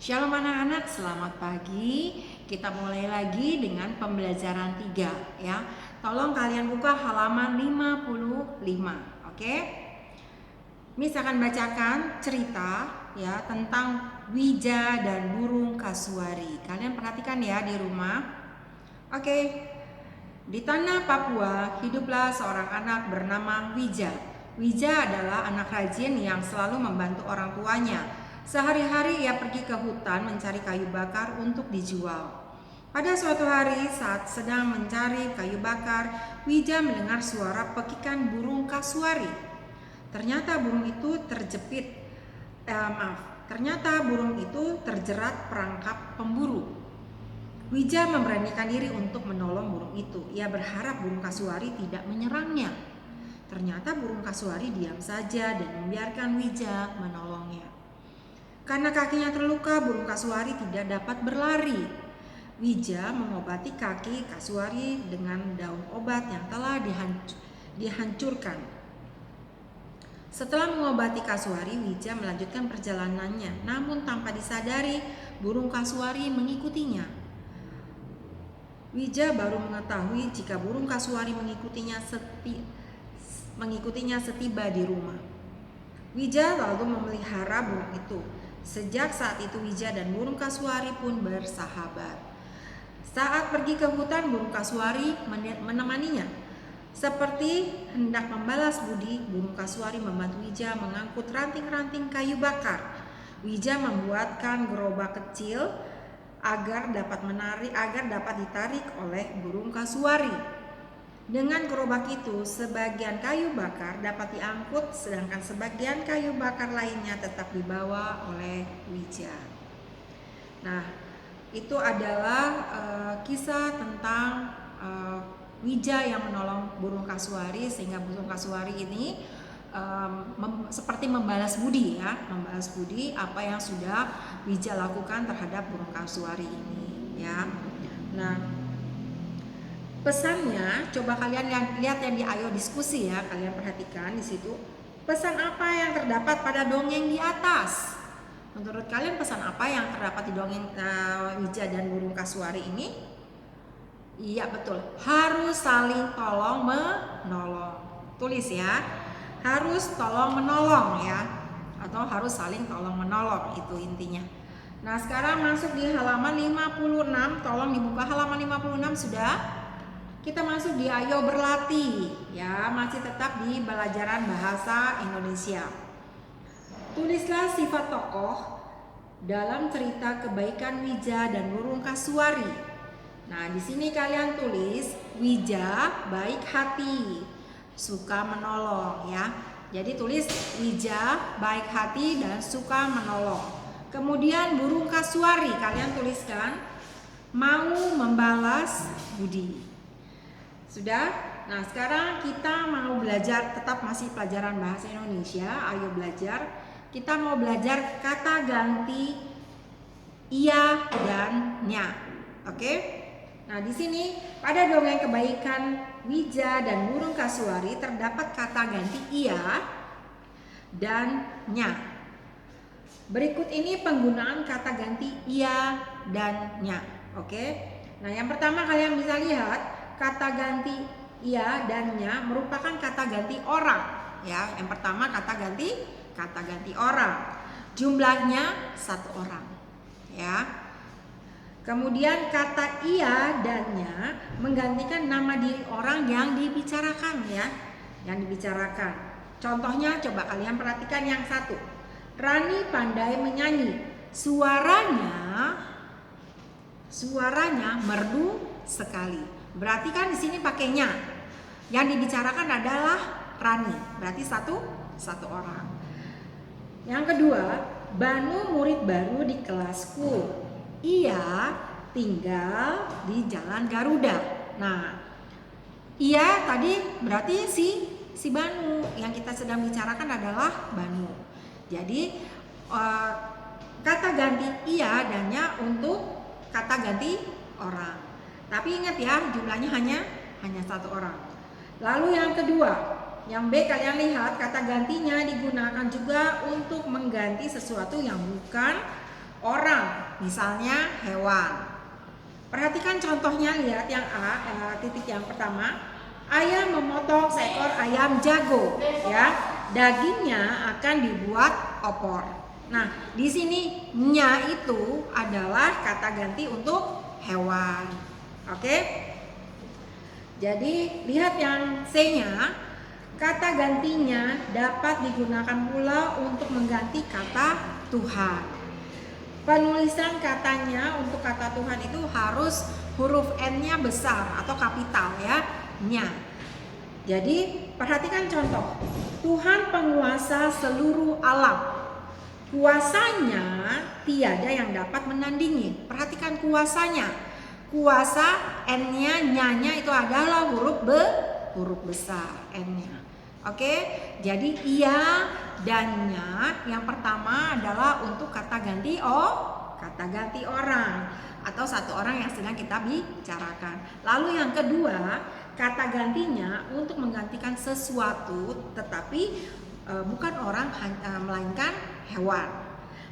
Shalom anak-anak, selamat pagi. Kita mulai lagi dengan pembelajaran 3 ya. Tolong kalian buka halaman 55, oke? Miss akan bacakan cerita ya tentang Wija dan burung kasuari. Kalian perhatikan ya di rumah. Oke. Di tanah Papua hiduplah seorang anak bernama Wija. Wija adalah anak rajin yang selalu membantu orang tuanya. Sehari-hari ia pergi ke hutan mencari kayu bakar untuk dijual. Pada suatu hari saat sedang mencari kayu bakar, Wija mendengar suara pekikan burung kasuari. Ternyata burung itu terjerat perangkap pemburu. Wija memberanikan diri untuk menolong burung itu. Ia berharap burung kasuari tidak menyerangnya. Ternyata burung kasuari diam saja dan membiarkan Wija menolongnya. Karena kakinya terluka, burung kasuari tidak dapat berlari. Wija mengobati kaki kasuari dengan daun obat yang telah dihancurkan. Setelah mengobati kasuari, Wija melanjutkan perjalanannya. Namun tanpa disadari, burung kasuari mengikutinya. Wija baru mengetahui jika burung kasuari mengikutinya setiba di rumah. Wija lalu memelihara burung itu. Sejak saat itu Wija dan burung kasuari pun bersahabat. Saat pergi ke hutan, burung kasuari menemaninya. Seperti hendak membalas budi, burung kasuari membantu Wija mengangkut ranting-ranting kayu bakar. Wija membuatkan gerobak kecil agar dapat ditarik oleh burung kasuari. Dengan gerobak itu, sebagian kayu bakar dapat diangkut, sedangkan sebagian kayu bakar lainnya tetap dibawa oleh Wija. Nah, itu adalah kisah tentang Wija yang menolong burung kasuari, sehingga burung kasuari ini seperti membalas budi apa yang sudah Wija lakukan terhadap burung kasuari ini ya. Nah, pesannya coba kalian lihat yang di Ayo Diskusi ya, kalian perhatikan di situ. Pesan apa yang terdapat pada dongeng di atas? Menurut kalian pesan apa yang terdapat di dongeng Wija dan burung kasuari ini? Iya betul, harus saling tolong menolong. Tulis ya, harus tolong menolong ya, atau harus saling tolong menolong, itu intinya. Nah sekarang masuk di halaman 56, tolong dibuka halaman 56 sudah. Kita masuk di Ayo Berlatih ya, masih tetap di pelajaran bahasa Indonesia. Tulislah sifat tokoh dalam cerita kebaikan Wija dan burung kasuari. Nah, di sini kalian tulis Wija baik hati, suka menolong ya. Jadi tulis Wija baik hati dan suka menolong. Kemudian burung kasuari kalian tuliskan mau membalas budi. Sudah? Nah, sekarang kita mau belajar, tetap masih pelajaran bahasa Indonesia. Ayo belajar. Kita mau belajar kata ganti iya dan nya. Oke? Nah, di sini pada dongeng kebaikan Wija dan burung kasuari terdapat kata ganti iya dan nya. Berikut ini penggunaan kata ganti iya dan nya. Oke? Nah, yang pertama kalian bisa lihat kata ganti iya dan nya merupakan kata ganti orang ya. Yang pertama kata ganti orang. Jumlahnya 1 orang ya. Kemudian kata iya dan nya menggantikan nama diri orang yang dibicarakan ya, yang dibicarakan. Contohnya coba kalian perhatikan yang satu. Rani pandai menyanyi. Suaranya merdu sekali. Berarti kan di sini pakainya. Yang dibicarakan adalah Rani. Berarti satu orang. Yang kedua, Banu murid baru di kelasku. Ia tinggal di Jalan Garuda. Nah, ia tadi berarti si Banu. Yang kita sedang bicarakan adalah Banu. Jadi kata ganti iya dan nya untuk kata ganti orang. Tapi ingat ya, jumlahnya hanya 1 orang. Lalu yang kedua, yang B kalian lihat kata gantinya digunakan juga untuk mengganti sesuatu yang bukan orang, misalnya hewan. Perhatikan contohnya, lihat yang A, titik yang pertama. Ayah memotong seekor ayam jago, ya. Dagingnya akan dibuat opor. Nah, di sini nya itu adalah kata ganti untuk hewan. Oke? Jadi, lihat yang C-nya, kata gantinya dapat digunakan pula untuk mengganti kata Tuhan. Penulisan katanya untuk kata Tuhan itu harus huruf N-nya besar atau kapital, ya, nya. Jadi perhatikan contoh. Tuhan penguasa seluruh alam. Kuasanya tiada yang dapat menandingi. Perhatikan kuasanya. Kuasa N-nya, nya-nya itu adalah huruf besar N-nya. Oke, jadi ia dan nya yang pertama adalah untuk kata ganti kata ganti orang atau satu orang yang sedang kita bicarakan. Lalu yang kedua, kata gantinya untuk menggantikan sesuatu tetapi bukan orang melainkan hewan.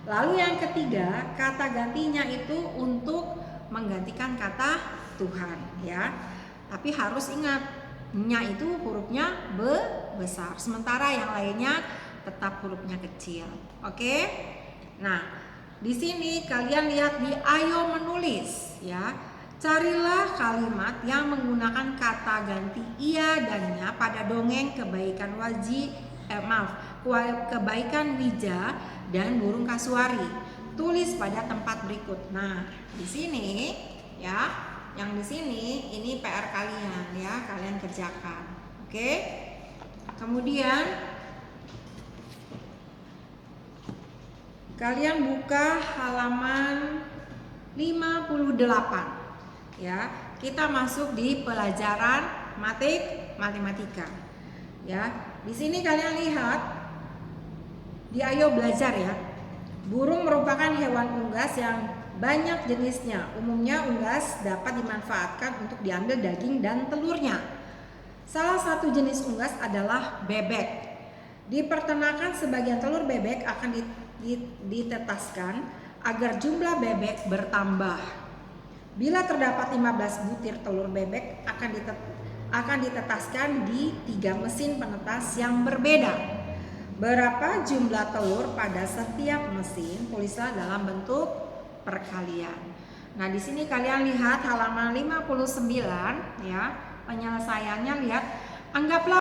Lalu yang ketiga, kata gantinya itu untuk menggantikan kata Tuhan, ya. Tapi harus ingat, nya itu hurufnya besar, sementara yang lainnya tetap hurufnya kecil. Oke? Nah, di sini kalian lihat di ayo menulis, ya. Carilah kalimat yang menggunakan kata ganti ia dan nya pada dongeng kebaikan kebaikan Wija dan burung kasuari. Tulis pada tempat berikut. Nah, di sini, ya. Yang di sini ini PR kalian, ya, kalian kerjakan. Oke? Kemudian kalian buka halaman 58. Ya, kita masuk di pelajaran matematika. Ya, di sini kalian lihat di ayo belajar, ya. Burung merupakan hewan unggas yang banyak jenisnya. Umumnya unggas dapat dimanfaatkan untuk diambil daging dan telurnya. Salah satu jenis unggas adalah bebek. Di peternakan sebagian telur bebek akan ditetaskan agar jumlah bebek bertambah. Bila terdapat 15 butir telur bebek akan ditetaskan di 3 mesin penetas yang berbeda. Berapa jumlah telur pada setiap mesin? Tulislah dalam bentuk perkalian. Nah, di sini kalian lihat halaman 59, ya. Penyelesaiannya, lihat, anggaplah